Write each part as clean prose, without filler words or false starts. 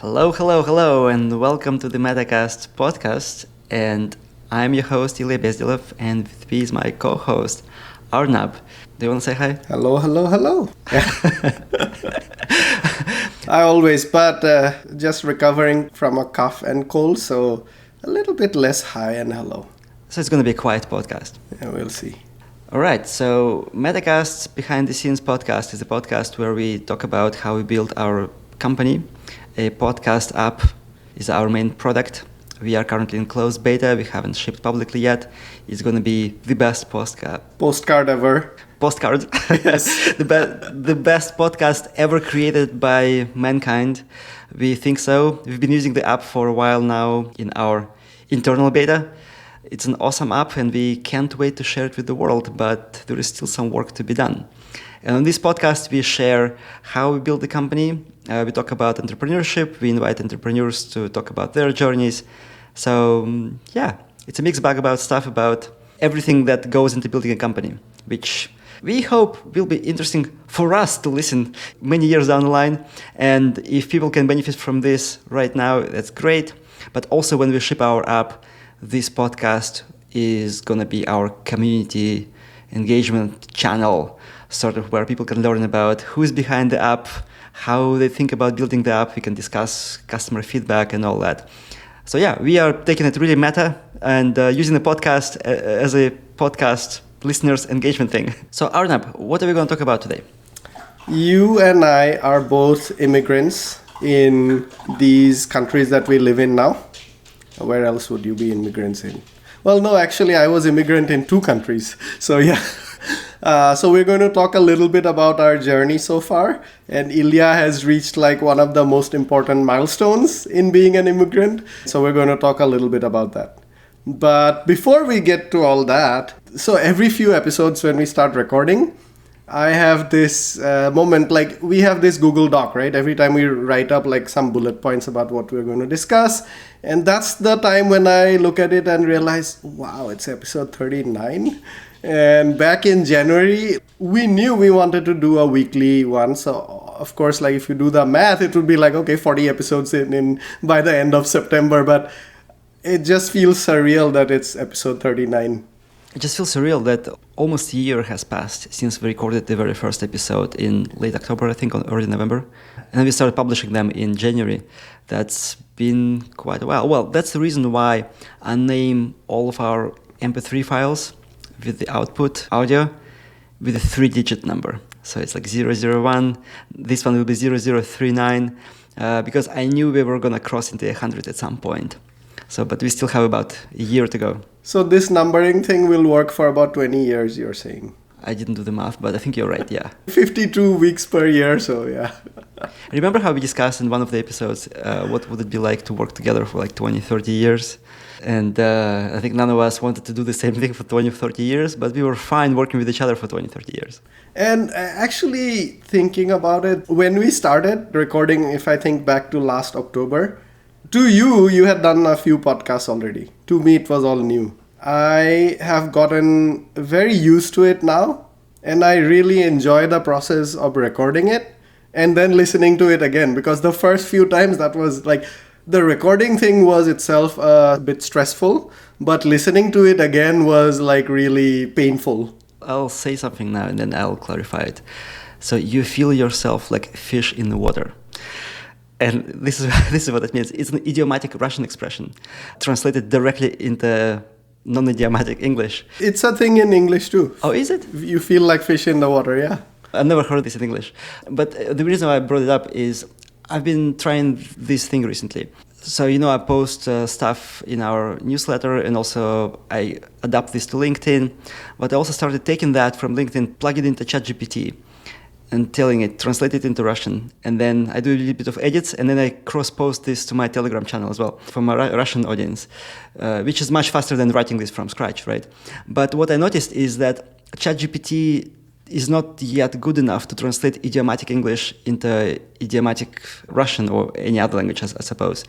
Hello, hello, hello, and welcome to the Metacast podcast. And I'm your host, Ilya Bezdilov, and with me is my co-host, Arnab. Do you want to say hi? Hello, hello, hello. I always, but just recovering from a cough and cold, so a little bit less hi and hello. So it's going to be a quiet podcast. Yeah, we'll see. All right, so Metacast's Behind the Scenes podcast is a podcast where we talk about how we build our company. A podcast app is our main product. We are currently in closed beta. We haven't shipped publicly yet. It's going to be the best Postcard ever. Postcard. Yes. the best podcast ever created by mankind. We think so. We've been using the app for a while now in our internal beta. It's an awesome app and we can't wait to share it with the world, but there is still some work to be done. And on this podcast, we share how we build the company. We talk about entrepreneurship. We invite entrepreneurs to talk about their journeys. So, it's a mixed bag about stuff about everything that goes into building a company, which we hope will be interesting for us to listen many years down the line. And if people can benefit from this right now, that's great. But also when we ship our app, this podcast is going to be our community engagement channel, sort of where people can learn about who's behind the app, how they think about building the app. We can discuss customer feedback and all that. So we are taking it really meta and using the podcast as a podcast listeners engagement thing. So Arnab, what are we going to talk about today? You and I are both immigrants in these countries that we live in now. Where else would you be immigrants in? Well, no, actually, I was immigrant in 2 countries. So, so we're going to talk a little bit about our journey so far. And Ilya has reached one of the most important milestones in being an immigrant. So we're going to talk a little bit about that. But before we get to all that, so every few episodes when we start recording, I have this moment, we have this Google Doc, right? Every time we write up some bullet points about what we're going to discuss. And that's the time when I look at it and realize, wow, it's episode 39. And back in January, we knew we wanted to do a weekly one. So, of course, if you do the math, it would be 40 episodes in by the end of September. But it just feels surreal that it's episode 39. It just feels surreal that almost a year has passed since we recorded the very first episode in late October, I think, or early November. And we started publishing them in January. That's been quite a while. Well, that's the reason why I name all of our MP3 files with the output audio with a 3-digit number. So it's 001. This one will be 0039 because I knew we were going to cross into 100 at some point. So, but we still have about a year to go. So this numbering thing will work for about 20 years, you're saying? I didn't do the math, but I think you're right, yeah. 52 weeks per year, so yeah. Remember how we discussed in one of the episodes what would it be like to work together for 20, 30 years? And I think none of us wanted to do the same thing for 20, 30 years, but we were fine working with each other for 20, 30 years. And actually thinking about it, when we started recording, if I think back to last October, to you had done a few podcasts already. To me, it was all new. I have gotten very used to it now, and I really enjoy the process of recording it and then listening to it again, because the first few times that was the recording thing was itself a bit stressful, but listening to it again was really painful. I'll say something now and then I'll clarify it. So you feel yourself like fish in the water. And this is what it means. It's an idiomatic Russian expression, translated directly into non-idiomatic English. It's a thing in English too. Oh, is it? You feel like fish in the water, yeah. I've never heard this in English. But the reason why I brought it up is I've been trying this thing recently. So, I post stuff in our newsletter and also I adapt this to LinkedIn. But I also started taking that from LinkedIn, plug it into ChatGPT. And telling it, translate it into Russian. And then I do a little bit of edits, and then I cross-post this to my Telegram channel as well for my Russian audience, which is much faster than writing this from scratch, right? But what I noticed is that ChatGPT is not yet good enough to translate idiomatic English into idiomatic Russian or any other language, I suppose,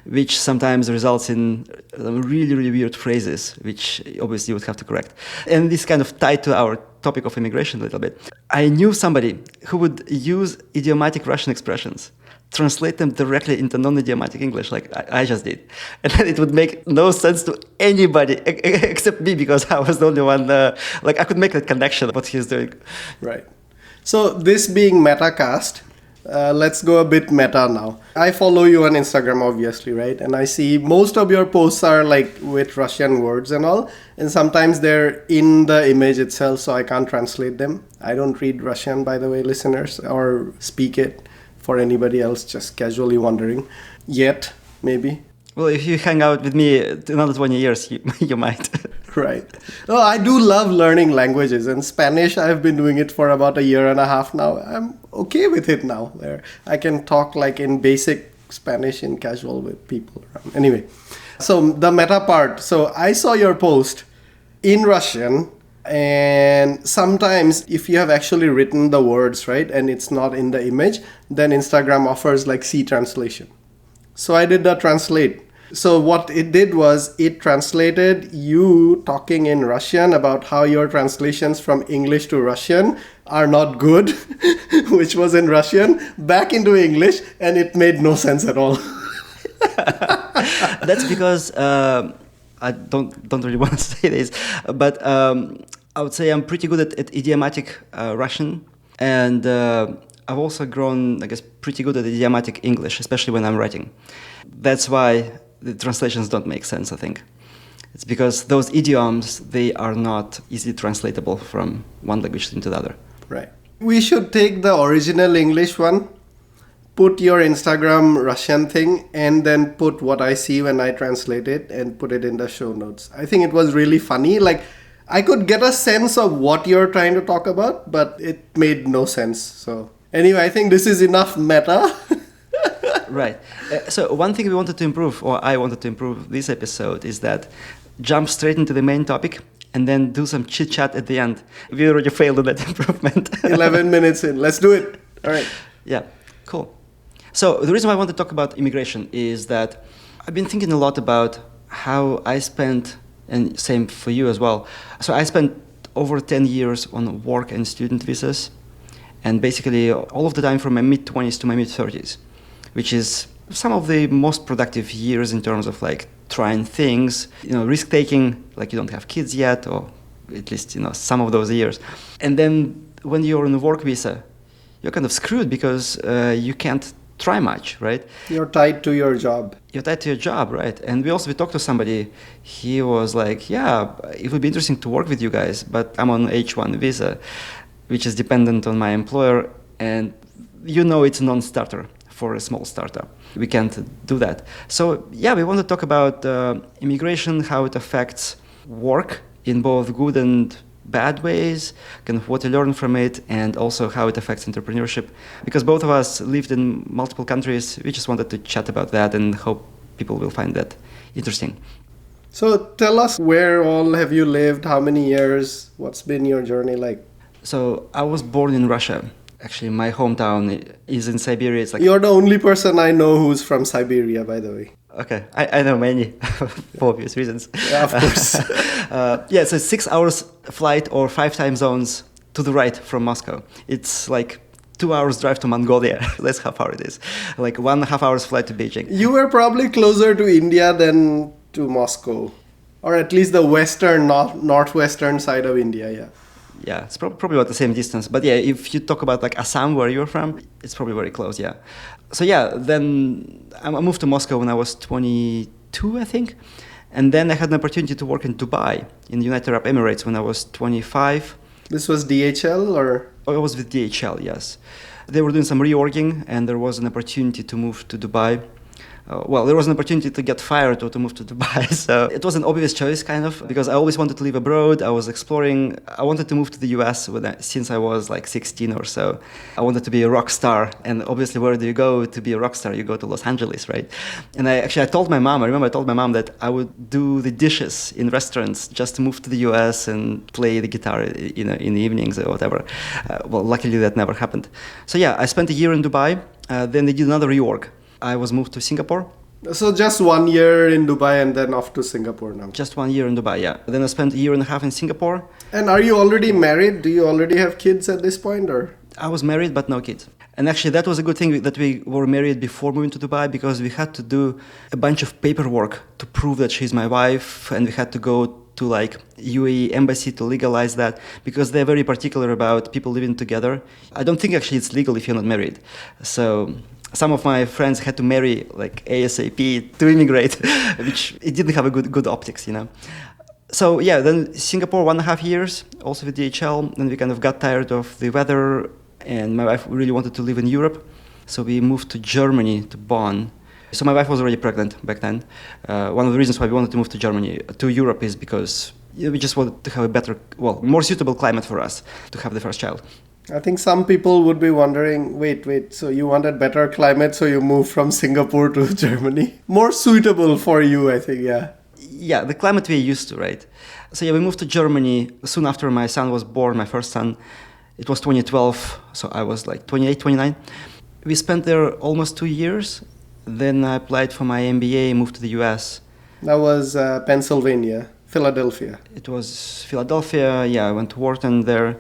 which sometimes results in really, really weird phrases, which obviously you would have to correct. And this kind of tied to our topic of immigration a little bit. I knew somebody who would use idiomatic Russian expressions translate them directly into non-idiomatic English, like I just did. And then it would make no sense to anybody except me, because I was the only one, like I could make that connection of what he's doing. Right. So this being Metacast, let's go a bit meta now. I follow you on Instagram, obviously, right? And I see most of your posts are like with Russian words and all. And sometimes they're in the image itself, so I can't translate them. I don't read Russian, by the way, listeners, or speak it for anybody else just casually wondering. Yet, maybe. Well, if you hang out with me another 20 years, you might. Right. Oh, I do love learning languages, and Spanish, I've been doing it for about a year and a half now. I'm okay with it now. Where I can talk like in basic Spanish in casual with people around. Anyway, so the meta part. So I saw your post in Russian, and sometimes if you have actually written the words, right, and it's not in the image, then Instagram offers like C translation. So I did the translate. So what it did was it translated you talking in Russian about how your translations from English to Russian are not good, which was in Russian, back into English, and it made no sense at all. That's because I don't really want to say this, but I would say I'm pretty good at idiomatic Russian, and I've also grown, I guess, pretty good at idiomatic English, especially when I'm writing. That's why the translations don't make sense, I think. It's because those idioms, they are not easily translatable from one language into the other. Right. We should take the original English one, put your Instagram Russian thing, and then put what I see when I translate it and put it in the show notes. I think it was really funny. Like, I could get a sense of what you're trying to talk about, but it made no sense. So anyway, I think this is enough meta. Right. So one thing we wanted to improve, or I wanted to improve this episode, is that jump straight into the main topic and then do some chit-chat at the end. We already failed in that improvement. 11 minutes in. Let's do it. All right. Yeah, cool. So the reason why I want to talk about immigration is that I've been thinking a lot about how I spent, and same for you as well. So I spent over 10 years on work and student visas, and basically all of the time from my mid-20s to my mid-30s, which is some of the most productive years in terms of like trying things, risk-taking, like you don't have kids yet, or at least, some of those years. And then when you're on a work visa, you're kind of screwed because you can't try much, right? You're tied to your job. You're tied to your job, right? And we talked to somebody, he was like, yeah, it would be interesting to work with you guys, but I'm on H1 visa, which is dependent on my employer, and it's a non-starter for a small startup. We can't do that. So yeah, we want to talk about immigration, how it affects work in both good and bad ways, kind of what you learn from it, and also how it affects entrepreneurship. Because both of us lived in multiple countries, we just wanted to chat about that and hope people will find that interesting. So tell us, where all have you lived? How many years? What's been your journey like? So I was born in Russia. Actually, my hometown is in Siberia. It's like You're the only person I know who's from Siberia, by the way. Okay, I know many for obvious reasons. Yeah, of course. So 6 hours flight or 5 time zones to the right from Moscow. It's like 2 hours drive to Mongolia. That's how far it is. Like 1.5 hours flight to Beijing. You were probably closer to India than to Moscow, or at least the western, northwestern side of India, yeah. Yeah, it's probably about the same distance. But yeah, if you talk about like Assam, where you're from, it's probably very close, yeah. So yeah, then I moved to Moscow when I was 22, I think. And then I had an opportunity to work in Dubai, in the United Arab Emirates, when I was 25. This was DHL or? I was with DHL, yes. They were doing some reorging, and there was an opportunity to move to Dubai. There was an opportunity to get fired or to move to Dubai. So it was an obvious choice, kind of, because I always wanted to live abroad. I was exploring. I wanted to move to the US since I was like 16 or so. I wanted to be a rock star. And obviously, where do you go to be a rock star? You go to Los Angeles, right? And I told my mom, I told my mom that I would do the dishes in restaurants just to move to the US and play the guitar in the evenings or whatever. Luckily, that never happened. So yeah, I spent a year in Dubai. Then they did another reorg. I was moved to Singapore. So just 1 year in Dubai and then off to Singapore now? Just 1 year in Dubai, yeah. Then I spent a year and a half in Singapore. And are you already married? Do you already have kids at this point, or? I was married, but no kids. And actually, that was a good thing that we were married before moving to Dubai, because we had to do a bunch of paperwork to prove that she's my wife, and we had to go to like UAE embassy to legalize that, because they're very particular about people living together. I don't think actually it's legal if you're not married. So some of my friends had to marry like ASAP to immigrate, which it didn't have a good optics, you know. So yeah, then Singapore 1.5 years, also with DHL, and we kind of got tired of the weather, and my wife really wanted to live in Europe. So we moved to Germany, to Bonn. So my wife was already pregnant back then. One of the reasons why we wanted to move to Germany, to Europe, is because we just wanted to have a better, more suitable climate for us to have the first child. I think some people would be wondering, wait, so you wanted better climate, so you moved from Singapore to Germany? More suitable for you, I think, yeah. Yeah, the climate we're used to, right? So yeah, we moved to Germany soon after my son was born, my first son. It was 2012, so I was like 28, 29. We spent there almost 2 years. Then I applied for my MBA, moved to the US. That was Pennsylvania, Philadelphia. It was Philadelphia, yeah, I went to Wharton there.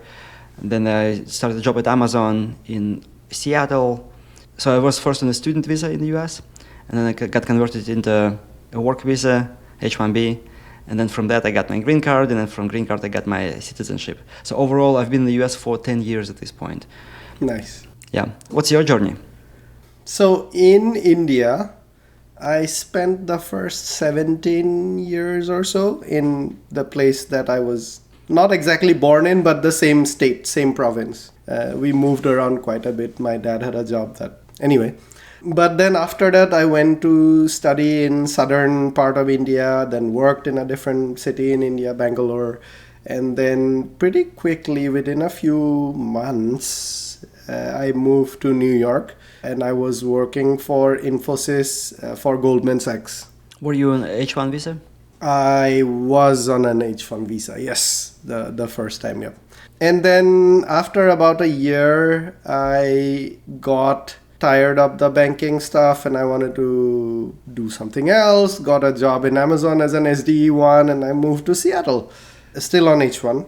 And then I started a job at Amazon in Seattle. So I was first on a student visa in the US, and then I got converted into a work visa, H-1B. And then from that I got my green card, and then from green card I got my citizenship. So overall I've been in the US for 10 years at this point. Nice. Yeah. What's your journey? So in India, I spent the first 17 years or so in the place that I was not exactly born in, but the same state, same province. We moved around quite a bit. My dad had a job that... Anyway. But then after that, I went to study in southern part of India, then worked in a different city in India, Bangalore. And then pretty quickly, within a few months, I moved to New York. And I was working for Infosys for Goldman Sachs. Were you on H-1 visa? I was on an H-1 visa, yes, the first time, yeah. And then after about a year, I got tired of the banking stuff and I wanted to do something else, got a job in Amazon as an SDE1, and I moved to Seattle, still on H1.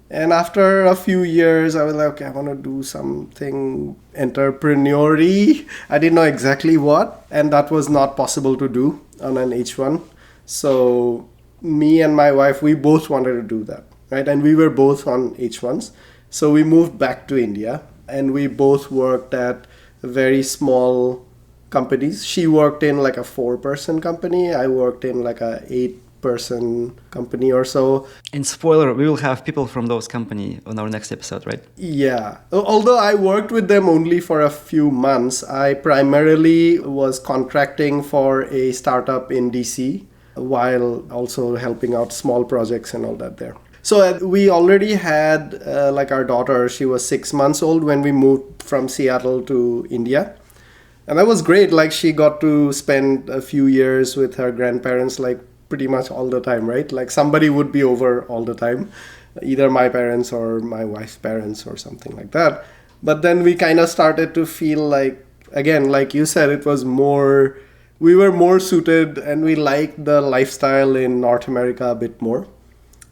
And after a few years, I was like, okay, I want to do something entrepreneur-y. I didn't know exactly what, and that was not possible to do on an H1. So me and my wife, we both wanted to do that, right? And we were both on H1s. So we moved back to India, and we both worked at very small companies. She worked in like a 4-person company. I worked in like a 8-person company or so. And spoiler, we will have people from those company on our next episode, right? Yeah. Although I worked with them only for a few months, I primarily was contracting for a startup in DC while also helping out small projects and all that there. So we already had like our daughter. She was 6 months old when we moved from Seattle to India. And that was great. Like she got to spend a few years with her grandparents, like pretty much all the time, right? Like somebody would be over all the time, either my parents or my wife's parents or something like that. But then we kind of started to feel like, again, like you said, it was more, we were more suited and we liked the lifestyle in North America a bit more.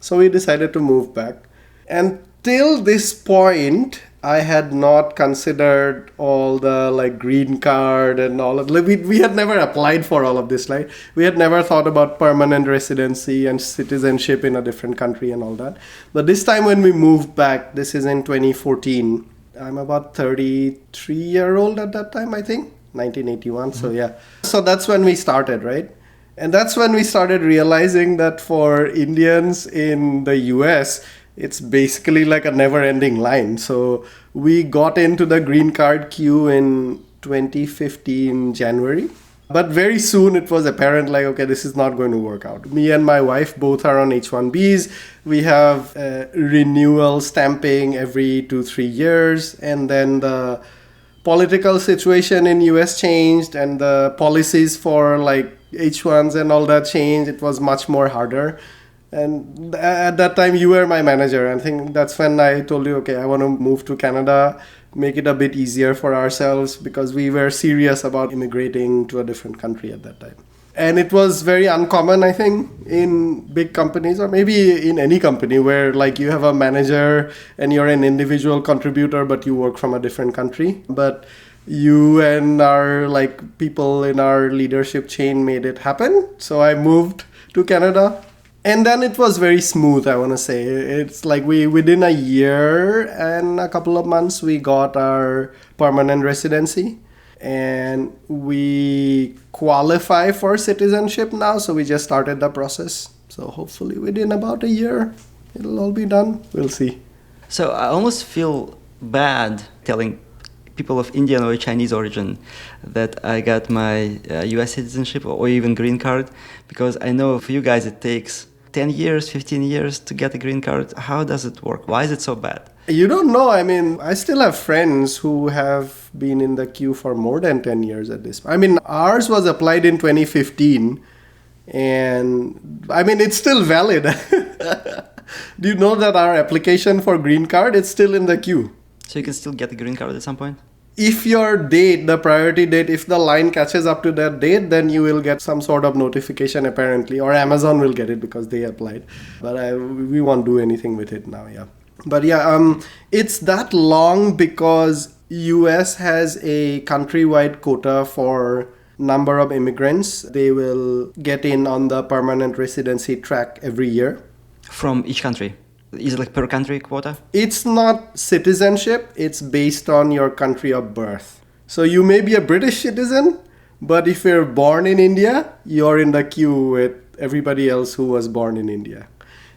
So we decided to move back. And till this point, I had not considered all the like green card and all of, we had never applied for all of this, right? We had never thought about permanent residency and citizenship in a different country and all that. But this time when we moved back, this is in 2014, I'm about 33-year-old at that time, I think, 1981. So yeah. So that's when we started, right? And that's when we started realizing that for Indians in the US, it's basically like a never-ending line. So we got into the green card queue in 2015 January. But very soon it was apparent like, okay, this is not going to work out. Me and my wife both are on H-1Bs. We have renewal stamping every 2-3 years. And then the political situation in US changed and the policies for like H1s and all that changed. It was much more harder. And at that time, you were my manager. I think that's when I told you, okay, I want to move to Canada, make it a bit easier for ourselves because we were serious about immigrating to a different country at that time. And it was very uncommon, I think, in big companies or maybe in any company where like you have a manager and you're an individual contributor, but you work from a different country. But you and our like people in our leadership chain made it happen. So I moved to Canada. And then it was very smooth, I want to say. It's like within a year and a couple of months, we got our permanent residency. And we qualify for citizenship now, so we just started the process. So hopefully within about a year, it'll all be done. We'll see. So I almost feel bad telling people of Indian or Chinese origin that I got my US citizenship or even green card, because I know for you guys it takes 10 years, 15 years to get a green card. How does it work? Why is it so bad? You don't know. I mean, I still have friends who have been in the queue for more than 10 years at this. I mean, ours was applied in 2015, and I mean, it's still valid. Do you know that our application for green card is still in the queue? So you can still get the green card at some point? If your date, the priority date, if the line catches up to that date, then you will get some sort of notification apparently, or Amazon will get it because they applied. But we won't do anything with it now, yeah. But yeah, it's that long because US has a countrywide quota for number of immigrants they will get in on the permanent residency track every year. From each country? Is it like per country quota? It's not citizenship, it's based on your country of birth. So you may be a British citizen, but if you're born in India, you're in the queue with everybody else who was born in India.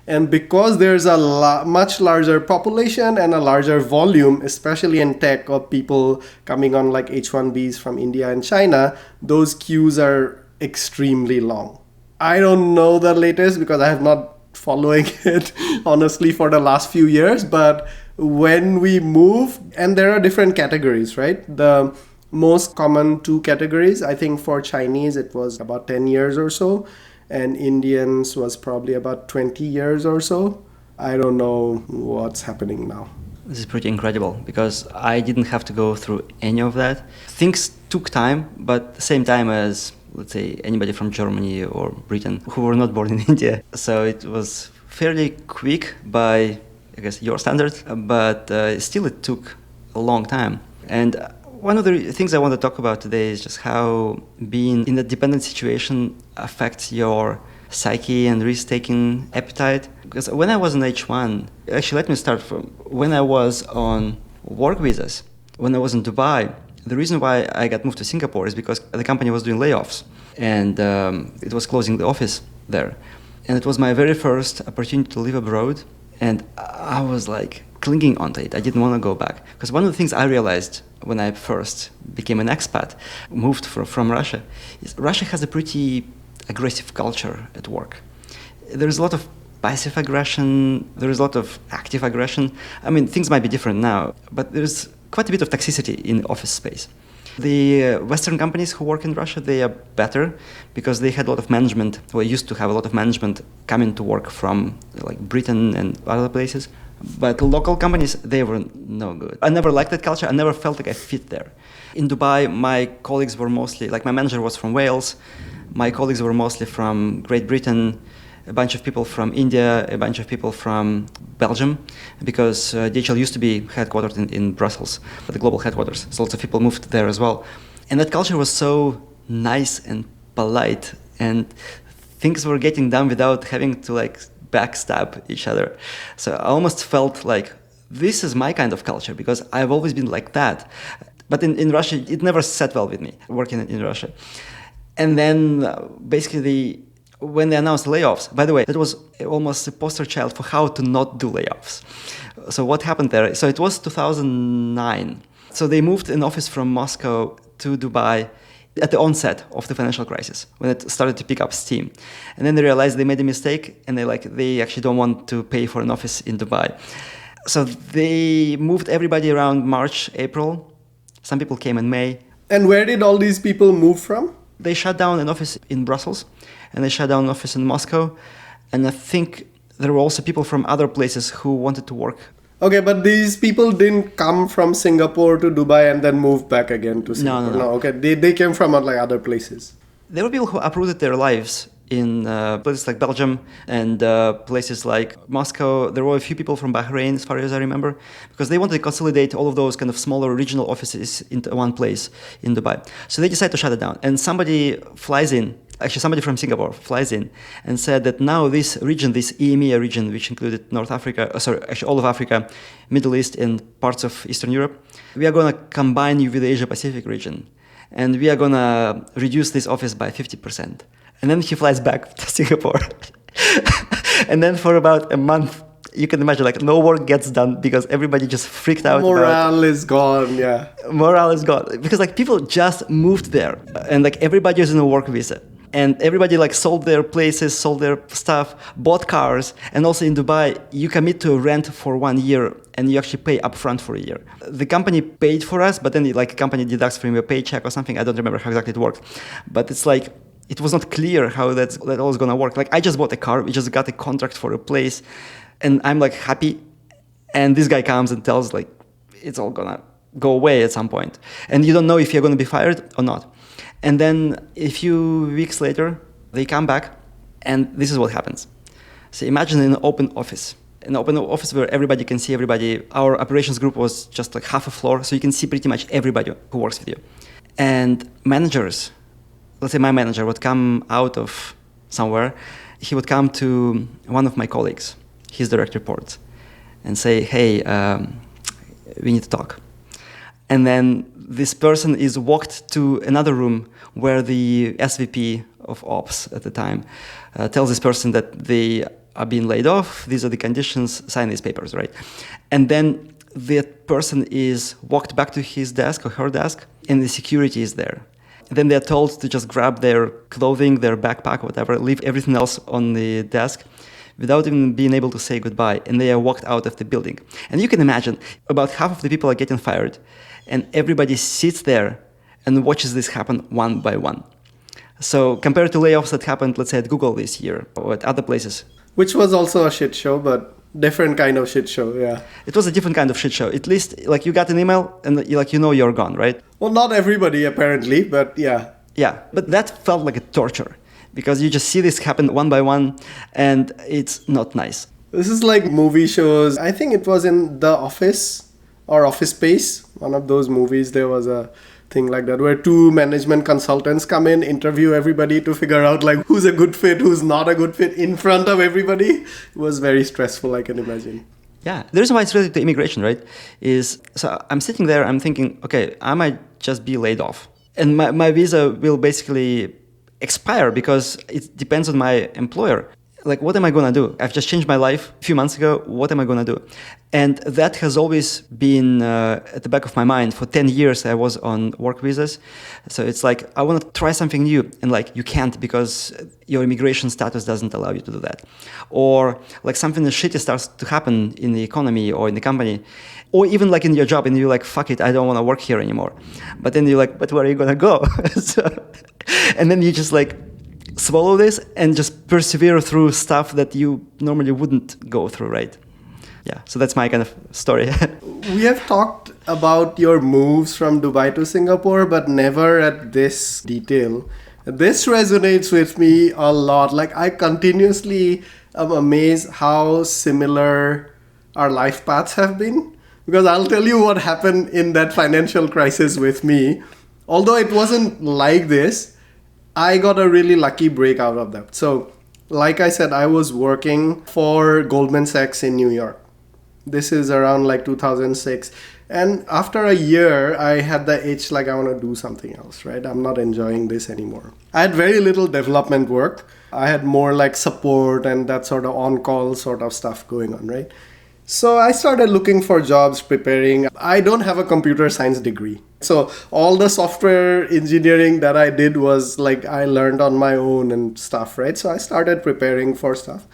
And because there's a much larger population and a larger volume, especially in tech, of people coming on like H-1Bs from India and China, those queues are extremely long. I don't know the latest because I have not following it honestly for the last few years. But when we move, and there are different categories, right? The most common two categories, I think for Chinese, it was about 10 years or so. And Indians was probably about 20 years or so. I don't know what's happening now. This is pretty incredible because I didn't have to go through any of that. Things took time, but the same time as, let's say, anybody from Germany or Britain who were not born in India. So it was fairly quick by, I guess, your standards, but still it took a long time. And one of the things I want to talk about today is just how being in a dependent situation affects your psyche and risk-taking appetite. Because when I was on H1, actually let me start from when I was on work visas. When I was in Dubai, the reason why I got moved to Singapore is because the company was doing layoffs and it was closing the office there. And it was my very first opportunity to live abroad, and I was like clinging onto it. I didn't want to go back. Because one of the things I realized when I first became an expat, moved from Russia, is Russia has a pretty aggressive culture at work. There's a lot of passive aggression, there's a lot of active aggression. I mean, things might be different now, but there's quite a bit of toxicity in office space. The Western companies who work in Russia, they are better because they had a lot of management, or used to have a lot of management coming to work from like Britain and other places. But local companies, they were no good. I never liked that culture. I never felt like I fit there. In Dubai, my colleagues were mostly, like my manager was from Wales. My colleagues were mostly from Great Britain, a bunch of people from India, a bunch of people from Belgium, because DHL used to be headquartered in Brussels, the global headquarters. So lots of people moved there as well. And that culture was so nice and polite, and things were getting done without having to like backstab each other. So I almost felt like this is my kind of culture because I've always been like that. But in Russia, it never sat well with me, working in Russia. And then basically when they announced layoffs, by the way, that was almost a poster child for how to not do layoffs. So what happened there? So it was 2009. So they moved an office from Moscow to Dubai at the onset of the financial crisis, when it started to pick up steam. And then they realized they made a mistake, and they actually don't want to pay for an office in Dubai. So they moved everybody around March, April. Some people came in May. And where did all these people move from? They shut down an office in Brussels, and they shut down an office in Moscow. And I think there were also people from other places who wanted to work. Okay, but these people didn't come from Singapore to Dubai and then move back again to Singapore. No. Okay, they came from like other places. there were people who uprooted their lives in places like Belgium and places like Moscow. There were a few people from Bahrain, as far as I remember, because they wanted to consolidate all of those kind of smaller regional offices into one place in Dubai. So they decided to shut it down. And somebody from Singapore flies in and said that now this region, this EMEA region, which included North Africa, all of Africa, Middle East, and parts of Eastern Europe, we are going to combine you with the Asia Pacific region. And we are going to reduce this office by 50%. And then he flies back to Singapore. And then for about a month, you can imagine, like, no work gets done because everybody just freaked out. Morale is gone, yeah. Morale is gone. Because, like, people just moved there. And, like, everybody is in a work visa. And everybody, like, sold their places, sold their stuff, bought cars. And also in Dubai, you commit to rent for 1 year and you actually pay upfront for a year. The company paid for us, but then, like, a company deducts from your paycheck or something. I don't remember how exactly it worked. But it's like, it was not clear how that all is going to work. Like, I just bought a car. We just got a contract for a place. And I'm, like, happy. And this guy comes and tells, like, it's all going to go away at some point. And you don't know if you're going to be fired or not. And then a few weeks later, they come back, and this is what happens. So imagine an open office where everybody can see everybody. Our operations group was just like half a floor, so you can see pretty much everybody who works with you. And managers, let's say my manager would come out of somewhere. He would come to one of my colleagues, his direct reports, and say, hey, we need to talk. And then this person is walked to another room where the SVP of Ops at the time tells this person that they are being laid off. These are the conditions, sign these papers, right? And then that person is walked back to his desk or her desk, and the security is there. And then they're told to just grab their clothing, their backpack, whatever, leave everything else on the desk without even being able to say goodbye. And they are walked out of the building. And you can imagine, about half of the people are getting fired, and everybody sits there and watches this happen one by one. So compared to layoffs that happened, let's say, at Google this year or at other places. Which was also a shit show, but different kind of shit show, yeah. It was a different kind of shit show. At least, like, you got an email and, like, you're gone, right? Well, not everybody, apparently, but yeah. Yeah, but that felt like a torture because you just see this happen one by one, and it's not nice. This is like movie shows. I think it was in The Office or Office Space, one of those movies. There was a thing like that where two management consultants come in, interview everybody to figure out, like, who's a good fit, who's not a good fit in front of everybody. It was very stressful, I can imagine. Yeah, the reason why it's related to immigration, right, is, so I'm sitting there, I'm thinking, okay, I might just be laid off. And my visa will basically expire because it depends on my employer. Like, what am I going to do? I've just changed my life a few months ago. What am I going to do? And that has always been at the back of my mind. For 10 years, I was on work visas. So it's like, I want to try something new. And, like, you can't because your immigration status doesn't allow you to do that. Or, like, something shitty starts to happen in the economy or in the company. Or even, like, in your job, and you're like, fuck it, I don't want to work here anymore. But then you're like, but where are you going to go? And then you just, like, swallow this and just persevere through stuff that you normally wouldn't go through, right? Yeah, so that's my kind of story. We have talked about your moves from Dubai to Singapore, but never at this detail. This resonates with me a lot. Like, I continuously am amazed how similar our life paths have been. Because I'll tell you what happened in that financial crisis with me. Although it wasn't like this, I got a really lucky break out of that. So, like I said, I was working for Goldman Sachs in New York. This is around like 2006. And after a year, I had the itch, like, I want to do something else, right? I'm not enjoying this anymore. I had very little development work. I had more like support and that sort of on-call sort of stuff going on, right? So I started looking for jobs, preparing. I don't have a computer science degree. So all the software engineering that I did was like I learned on my own and stuff, right? So I started preparing for stuff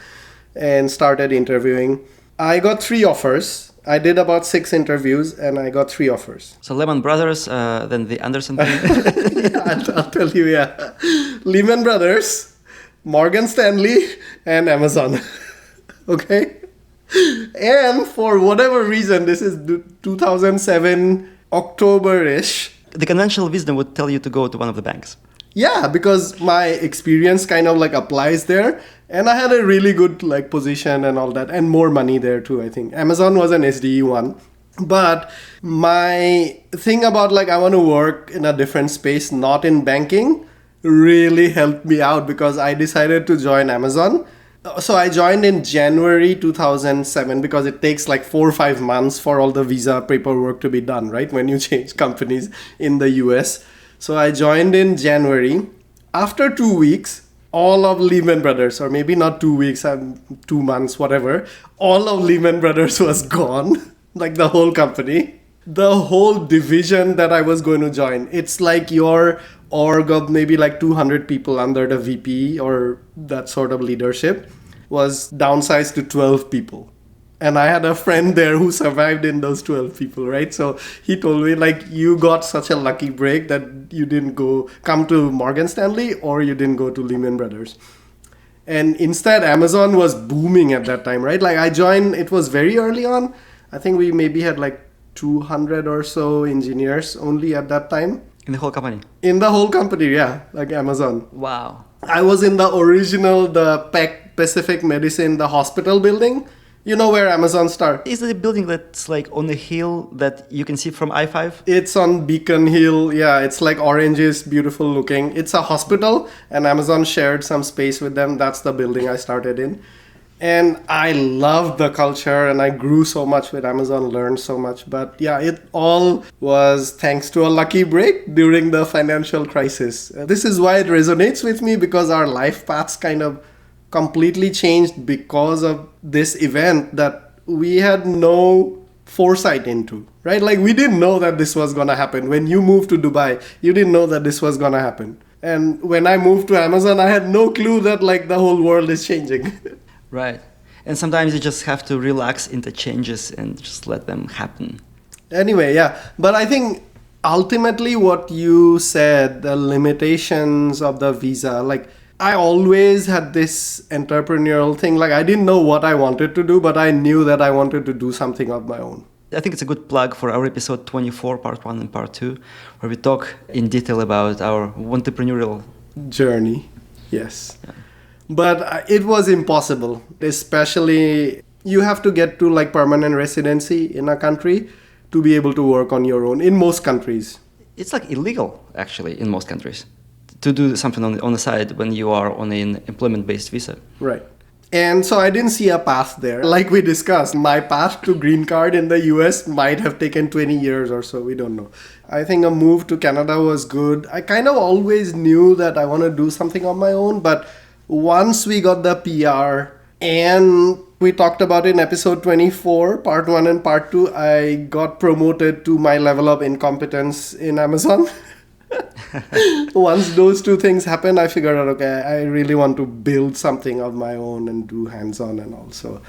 and started interviewing. I got 3 offers. I did about 6 interviews and I got 3 offers. So Lehman Brothers, then the Anderson thing? Yeah, I'll tell you, yeah. Lehman Brothers, Morgan Stanley, and Amazon. Okay? And for whatever reason, this is 2007, October-ish. The conventional wisdom would tell you to go to one of the banks. Yeah, because my experience kind of like applies there. And I had a really good like position and all that, and more money there too, I think. Amazon was an SDE one. But my thing about like I want to work in a different space, not in banking, really helped me out because I decided to join Amazon. So I joined in January 2007 because it takes like 4 or 5 months for all the visa paperwork to be done, right? When you change companies in the US. So I joined in January. After 2 weeks, all of Lehman Brothers, or maybe not 2 weeks, 2 months, whatever, all of Lehman Brothers was gone, like the whole company. The whole division that I was going to join, it's like your org of maybe like 200 people under the VP or that sort of leadership was downsized to 12 people. And I had a friend there who survived in those 12 people, right? So he told me, like, you got such a lucky break that you didn't come to Morgan Stanley or you didn't go to Lehman Brothers. And instead, Amazon was booming at that time, right? Like I joined, it was very early on. I think we maybe had like 200 or so engineers only at that time. In the whole company? In the whole company, yeah, like Amazon. Wow. I was in the original, the Pacific Medicine, the hospital building. You know where Amazon started? Is it a building that's like on a hill that you can see from I-5? It's on Beacon Hill. Yeah, it's like oranges, beautiful looking. It's a hospital and Amazon shared some space with them. That's the building I started in. And I loved the culture and I grew so much with Amazon, learned so much. But yeah, it all was thanks to a lucky break during the financial crisis. This is why it resonates with me because our life paths kind of completely changed because of this event that we had no foresight into, right? Like we didn't know that this was going to happen. When you moved to Dubai, you didn't know that this was going to happen. And when I moved to Amazon, I had no clue that like the whole world is changing. Right. And sometimes you just have to relax into changes and just let them happen. Anyway, yeah. But I think ultimately what you said, the limitations of the visa, like I always had this entrepreneurial thing. Like I didn't know what I wanted to do, but I knew that I wanted to do something of my own. I think it's a good plug for our episode 24, part 1 and part 2, where we talk in detail about our entrepreneurial journey. Yes. Yeah. But it was impossible, especially you have to get to like permanent residency in a country to be able to work on your own in most countries. It's like illegal, actually, in most countries, to do something on the side when you are on an employment-based visa. Right. And so I didn't see a path there. Like we discussed, my path to green card in the US might have taken 20 years or so. We don't know. I think a move to Canada was good. I kind of always knew that I want to do something on my own, but once we got the PR and we talked about it in episode 24, part 1 and part 2, I got promoted to my level of incompetence in Amazon. Once those two things happened, I figured out, okay, I really want to build something of my own and do hands-on and all. So,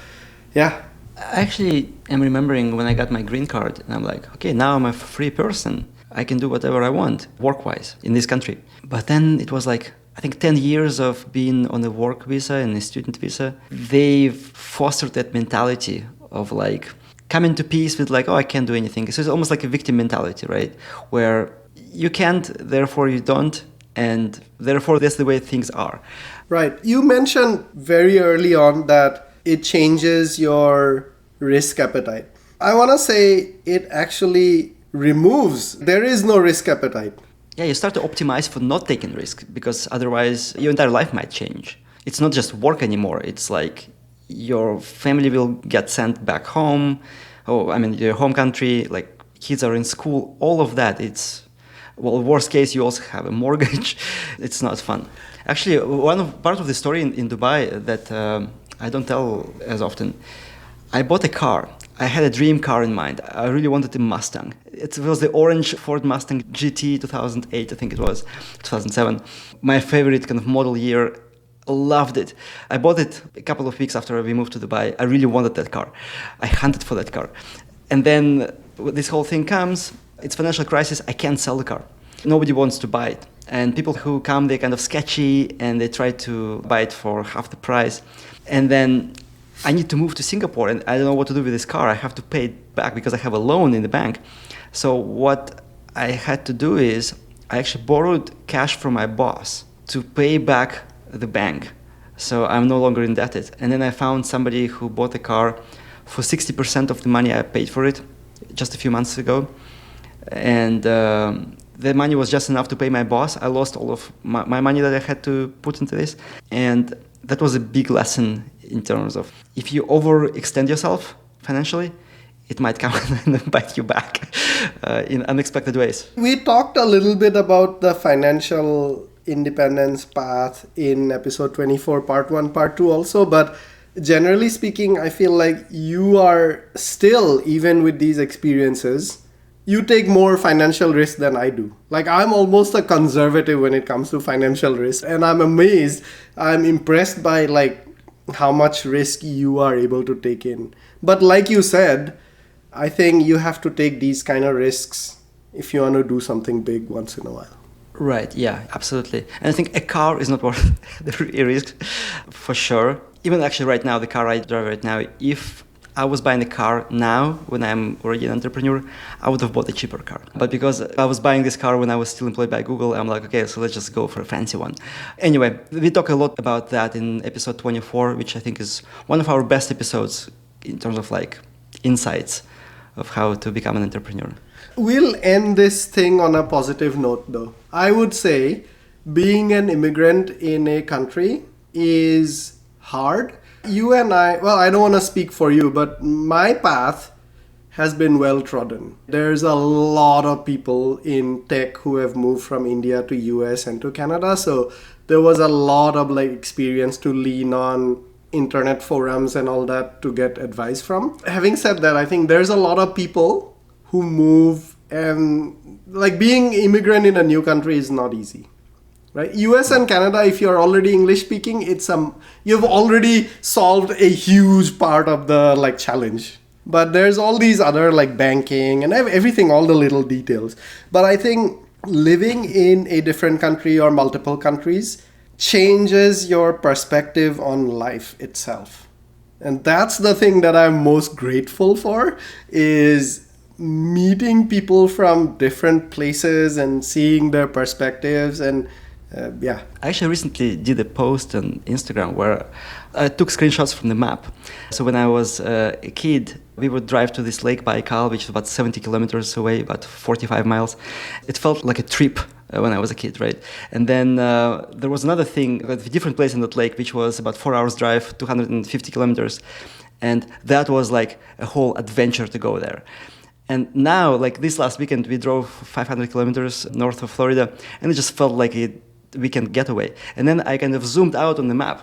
yeah. I actually am remembering when I got my green card and I'm like, okay, now I'm a free person. I can do whatever I want work-wise in this country. But then it was like, I think 10 years of being on a work visa and a student visa, they've fostered that mentality of like coming to peace with like, oh, I can't do anything. So it's almost like a victim mentality, right? Where you can't, therefore you don't, and therefore that's the way things are. Right. You mentioned very early on that it changes your risk appetite. I want to say it actually removes, there is no risk appetite. Yeah, you start to optimize for not taking risk because otherwise your entire life might change. It's not just work anymore. It's like your family will get sent back home. Your home country, like kids are in school, all of that. It's, well, worst case, you also have a mortgage. It's not fun. Actually, part of the story in Dubai that I don't tell as often, I bought a car. I had a dream car in mind. I really wanted a Mustang. It was the orange Ford Mustang GT 2008, I think it was, 2007. My favorite kind of model year. Loved it. I bought it a couple of weeks after we moved to Dubai. I really wanted that car. I hunted for that car. And then this whole thing comes. It's financial crisis. I can't sell the car. Nobody wants to buy it. And people who come, they're kind of sketchy and they try to buy it for half the price. And then I need to move to Singapore and I don't know what to do with this car. I have to pay it back because I have a loan in the bank. So what I had to do is I actually borrowed cash from my boss to pay back the bank. So I'm no longer indebted. And then I found somebody who bought a car for 60% of the money I paid for it just a few months ago. And the money was just enough to pay my boss. I lost all of my money that I had to put into this. And that was a big lesson in terms of if you overextend yourself financially, it might come and bite you back in unexpected ways. We talked a little bit about the financial independence path in episode 24, part 1, part 2 also, but generally speaking, I feel like you are still, even with these experiences, you take more financial risk than I do. Like, I'm almost a conservative when it comes to financial risk, and I'm amazed, I'm impressed by like how much risk you are able to take in. But like you said, I think you have to take these kind of risks if you want to do something big once in a while. Right, yeah, absolutely. And I think a car is not worth the risk, for sure. Even actually right now, the car I drive right now, if I was buying a car now, when I'm already an entrepreneur, I would have bought a cheaper car. But because I was buying this car when I was still employed by Google, I'm like, okay, so let's just go for a fancy one. Anyway, we talk a lot about that in episode 24, which I think is one of our best episodes in terms of like insights of how to become an entrepreneur. We'll end this thing on a positive note though. I would say being an immigrant in a country is hard. You and I don't want to speak for you, but my path has been well trodden. There's a lot of people in tech who have moved from India to US and to Canada. So there was a lot of like experience to lean on, internet forums and all that to get advice from. Having said that, I think there's a lot of people who move, and like being immigrant in a new country is not easy. Right? US and Canada, if you're already English speaking, you've already solved a huge part of the like challenge. But there's all these other like banking and everything, all the little details. But I think living in a different country or multiple countries changes your perspective on life itself. And that's the thing that I'm most grateful for, is meeting people from different places and seeing their perspectives. And I actually recently did a post on Instagram where I took screenshots from the map. So when I was a kid, we would drive to this lake Baikal, which is about 70 kilometers away, about 45 miles. It felt like a trip when I was a kid, right? And then there was another thing, a different place in that lake, which was about 4 hours drive, 250 kilometers. And that was like a whole adventure to go there. And now, like this last weekend, we drove 500 kilometers north of Florida, and it just felt like a weekend getaway. And then I kind of zoomed out on the map,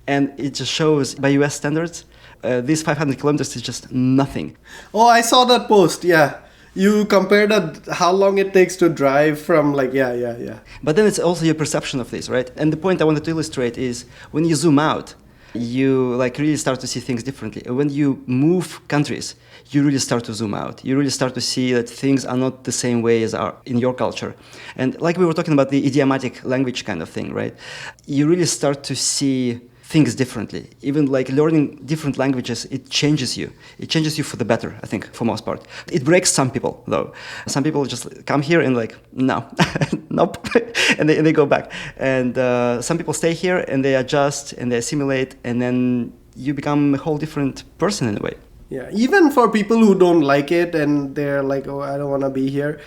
and it just shows, by US standards, these 500 kilometers is just nothing. Oh, I saw that post, yeah. You compared how long it takes to drive from like, yeah. But then it's also your perception of this, right? And the point I wanted to illustrate is when you zoom out, you like really start to see things differently. When you move countries, you really start to zoom out. You really start to see that things are not the same way as are in your culture. And like we were talking about the idiomatic language kind of thing, right? You really start to see things differently. Even like learning different languages, it changes you. It changes you for the better, I think, for most part. It breaks some people, though. Some people just come here and like, no, nope, and they go back. And some people stay here and they adjust and they assimilate, and then you become a whole different person in a way. Yeah, even for people who don't like it and they're like, oh, I don't want to be here,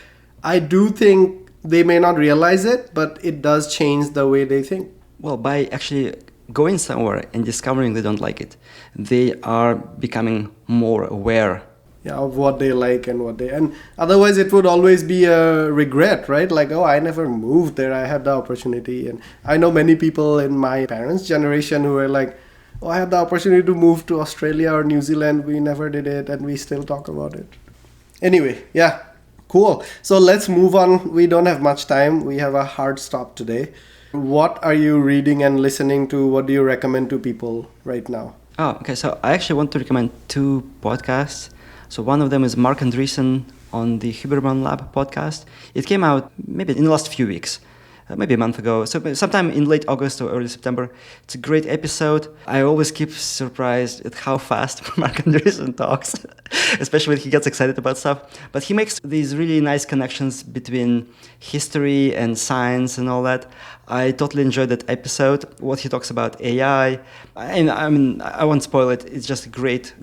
I do think they may not realize it, but it does change the way they think. Well, by actually going somewhere and discovering they don't like it, they are becoming more aware. Yeah, of what they like and otherwise it would always be a regret, right? Like, oh, I never moved there, I had the opportunity. And I know many people in my parents' generation who are like, oh, I had the opportunity to move to Australia or New Zealand, we never did it, and we still talk about it. Anyway, yeah, cool. So let's move on. We don't have much time. We have a hard stop today. What are you reading and listening to? What do you recommend to people right now? Oh, okay. So I actually want to recommend 2 podcasts. So one of them is Mark Andreessen on the Huberman Lab podcast. It came out maybe in the last few weeks. maybe a month ago. So sometime in late August or early September. It's a great episode. I always keep surprised at how fast Mark Andreessen talks, especially when he gets excited about stuff. But he makes these really nice connections between history and science and all that. I totally enjoyed that episode, what he talks about AI. And I mean, I won't spoil it. It's just a great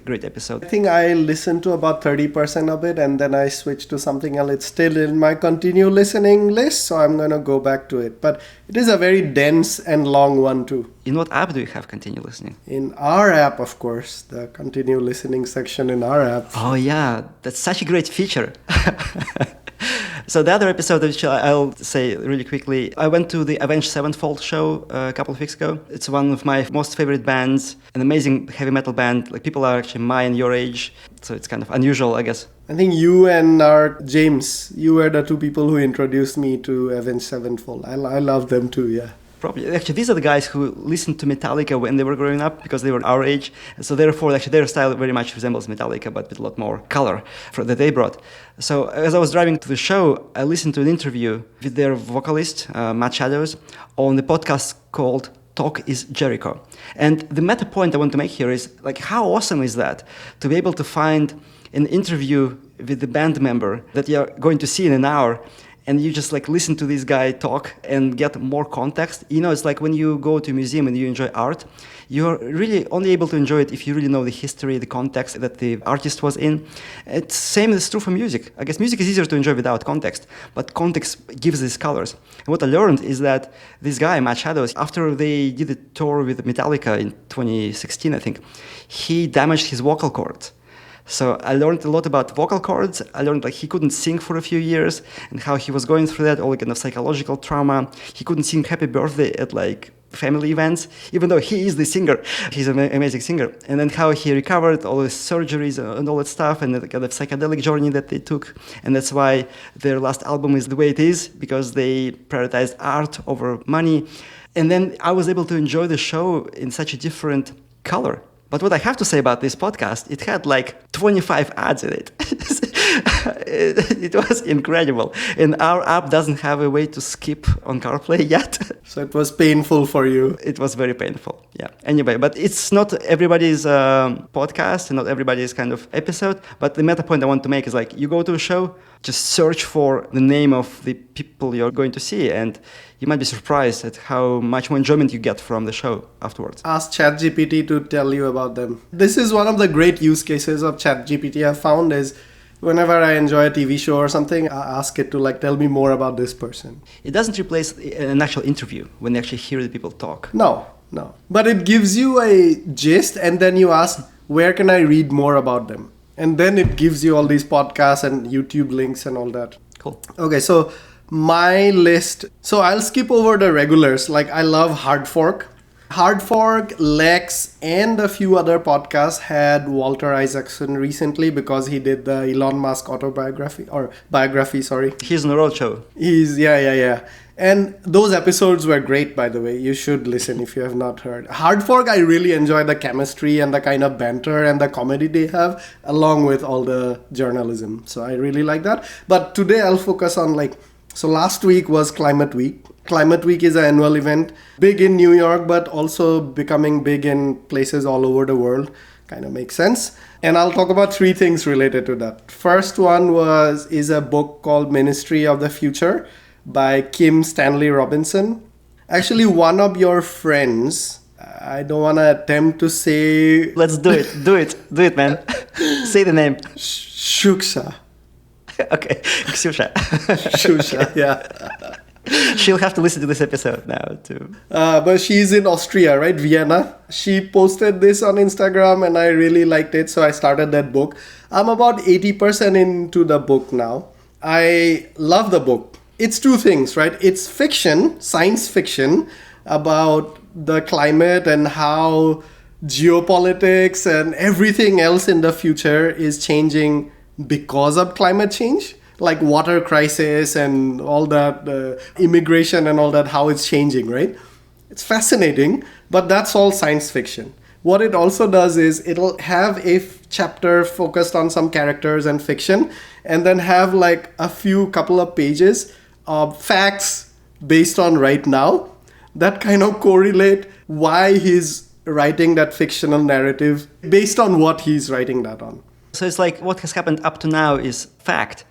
episode. I think I listened to about 30% of it and then I switched to something else. It's still in my continue listening list, so I'm going to go back to it. But it is a very dense and long one too. In what app do you have continue listening? In our app, of course, the continue listening section in our app. Oh yeah, that's such a great feature. So the other episode, which I'll say really quickly, I went to the Avenged Sevenfold show a couple of weeks ago. It's one of my most favorite bands, an amazing heavy metal band. Like, people are actually my and your age, so it's kind of unusual, I guess. I think you and our James, you were the two people who introduced me to Avenged Sevenfold. I love them too, yeah. Probably. Actually, these are the guys who listened to Metallica when they were growing up, because they were our age. So therefore, actually, their style very much resembles Metallica, but with a lot more color that they brought. So as I was driving to the show, I listened to an interview with their vocalist, Matt Shadows, on the podcast called Talk is Jericho. And the meta point I want to make here is, like, how awesome is that to be able to find an interview with the band member that you're going to see in an hour, and you just like listen to this guy talk and get more context. You know, it's like when you go to a museum and you enjoy art, you're really only able to enjoy it if you really know the history, the context that the artist was in. It's same is true for music. I guess music is easier to enjoy without context, but context gives these colors. And what I learned is that this guy, Matt Shadows, after they did a tour with Metallica in 2016, I think, he damaged his vocal cords. So I learned a lot about vocal cords. I learned like he couldn't sing for a few years and how he was going through that, all kind of psychological trauma. He couldn't sing Happy Birthday at like family events, even though he is the singer. He's an amazing singer. And then how he recovered, all his surgeries and all that stuff, and the kind of psychedelic journey that they took. And that's why their last album is the way it is, because they prioritized art over money. And then I was able to enjoy the show in such a different color. But what I have to say about this podcast, it had like 25 ads in it. It was incredible. And our app doesn't have a way to skip on CarPlay yet. So it was painful for you. It was very painful, yeah. Anyway, but it's not everybody's podcast and not everybody's kind of episode. But the meta point I want to make is like, you go to a show, just search for the name of the people you're going to see, and you might be surprised at how much more enjoyment you get from the show afterwards. Ask ChatGPT to tell you about them. This is one of the great use cases of ChatGPT I've found is whenever I enjoy a TV show or something, I ask it to like tell me more about this person. It doesn't replace an actual interview when you actually hear the people talk. No. But it gives you a gist and then you ask, where can I read more about them? And then it gives you all these podcasts and YouTube links and all that. Cool. Okay, so my list. So I'll skip over the regulars. Like I love Hard Fork. Hard Fork, Lex, and a few other podcasts had Walter Isaacson recently because he did the Elon Musk biography, sorry. He's on the road show. Yeah. And those episodes were great, by the way. You should listen if you have not heard. Hard Fork, I really enjoy the chemistry and the kind of banter and the comedy they have, along with all the journalism. So I really like that. But today I'll focus on so last week was Climate Week. Climate Week is an annual event, big in New York, but also becoming big in places all over the world. Kind of makes sense. And I'll talk about three things related to that. First one is a book called Ministry of the Future by Kim Stanley Robinson. Actually, one of your friends, I don't want to attempt to say... Let's do it. Do it, man. Say the name. Shuksha. Okay, Ksusha. Shusha, yeah. She'll have to listen to this episode now too. But she's in Austria, right? Vienna. She posted this on Instagram and I really liked it, so I started that book. I'm about 80% into the book now. I love the book. It's two things, right? It's fiction, science fiction, about the climate and how geopolitics and everything else in the future is changing because of climate change. Like water crisis and all that, immigration and all that, how it's changing, right? It's fascinating, but that's all science fiction. What it also does is it'll have a chapter focused on some characters and fiction, and then have like a couple of pages of facts based on right now that kind of correlate why he's writing that fictional narrative based on what he's writing that on. So it's like what has happened up to now is fact,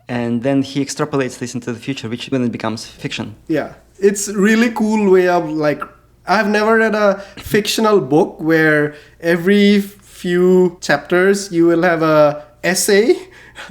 and then he extrapolates this into the future, which then it becomes fiction. Yeah, it's really cool way of like, I've never read a fictional book where every few chapters you will have a essay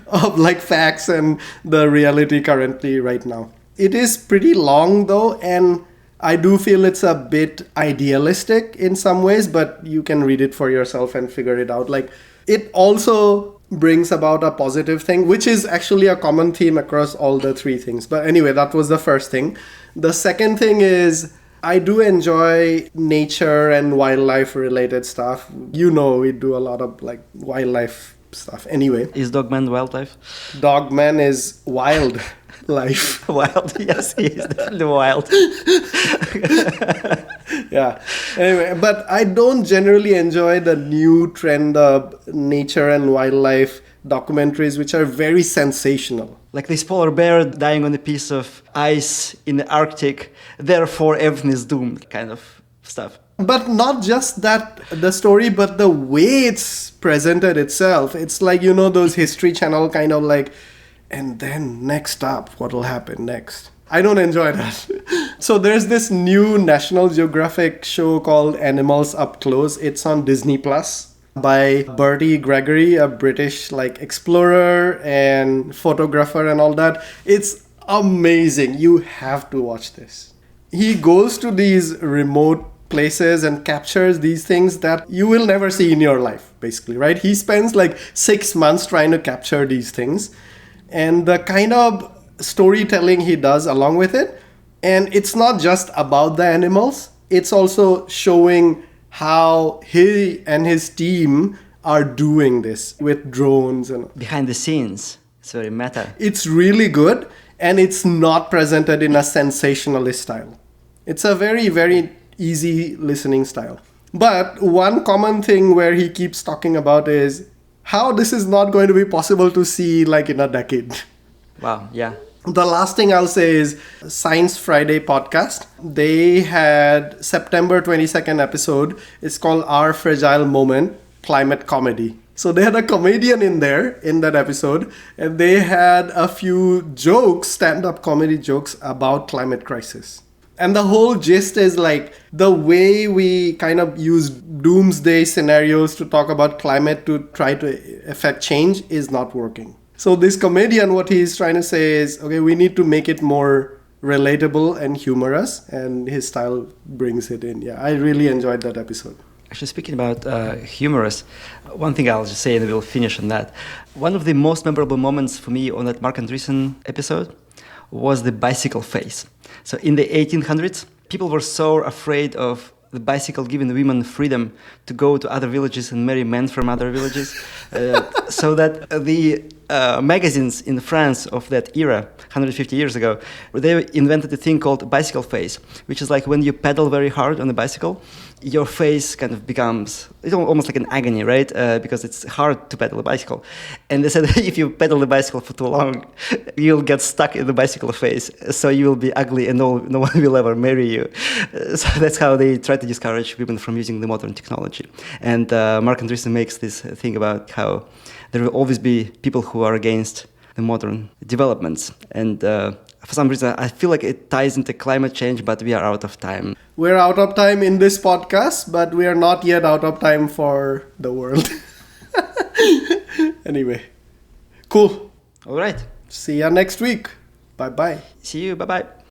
of like facts and the reality currently right now. It is pretty long though, and I do feel it's a bit idealistic in some ways, but you can read it for yourself and figure it out. Like, it also brings about a positive thing, which is actually a common theme across all the three things. But anyway, that was the first thing. The second thing is I do enjoy nature and wildlife related stuff. You know, we do a lot of like wildlife stuff. Anyway. Is Dogman wildlife? Dogman is wild life. Wild, yes, he is definitely wild. Yeah. Anyway, but I don't generally enjoy the new trend of nature and wildlife documentaries, which are very sensational. Like this polar bear dying on a piece of ice in the Arctic, therefore everything is doomed kind of stuff. But not just that, the story, but the way it's presented itself. It's like, you know, those History Channel kind of like, and then next up, what will happen next? I don't enjoy that. So there's this new National Geographic show called Animals Up Close. It's on Disney Plus by Bertie Gregory, a British like explorer and photographer and all that. It's amazing. You have to watch this. He goes to these remote places and captures these things that you will never see in your life, basically, right? He spends like 6 months trying to capture these things. And the kind of storytelling he does along with it, and it's not just about the animals, it's also showing how he and his team are doing this with drones and behind the scenes. It's very meta. It's really good, and it's not presented in a sensationalist style. It's a very, very easy listening style. But one common thing where he keeps talking about is how this is not going to be possible to see like in a decade. Wow, yeah. The last thing I'll say is Science Friday podcast. They had September 22nd episode. It's called Our Fragile Moment, Climate Comedy. So they had a comedian in there in that episode, and they had a few jokes, stand-up comedy jokes about climate crisis. And the whole gist is like the way we kind of use doomsday scenarios to talk about climate to try to affect change is not working. So this comedian, what he's trying to say is, okay, we need to make it more relatable and humorous, and his style brings it in. Yeah, I really enjoyed that episode. Actually, speaking about humorous, one thing I'll just say and we'll finish on that. One of the most memorable moments for me on that Mark Andreessen episode was the bicycle phase. So in the 1800s, people were so afraid of the bicycle giving women freedom to go to other villages and marry men from other villages, so that the magazines in France of that era, 150 years ago, they invented a thing called bicycle phase, which is like when you pedal very hard on a bicycle, your face kind of becomes, it's almost like an agony, right? Because it's hard to pedal a bicycle. And they said if you pedal the bicycle for too long, you'll get stuck in the bicycle phase. So you will be ugly and no one will ever marry you. So that's how they try to discourage women from using the modern technology. And Mark Andreessen makes this thing about how there will always be people who are against the modern developments. And for some reason, I feel like it ties into climate change, but we are out of time. We're out of time in this podcast, but we are not yet out of time for the world. Anyway, cool. All right. See ya next week. Bye-bye. See you. Bye-bye.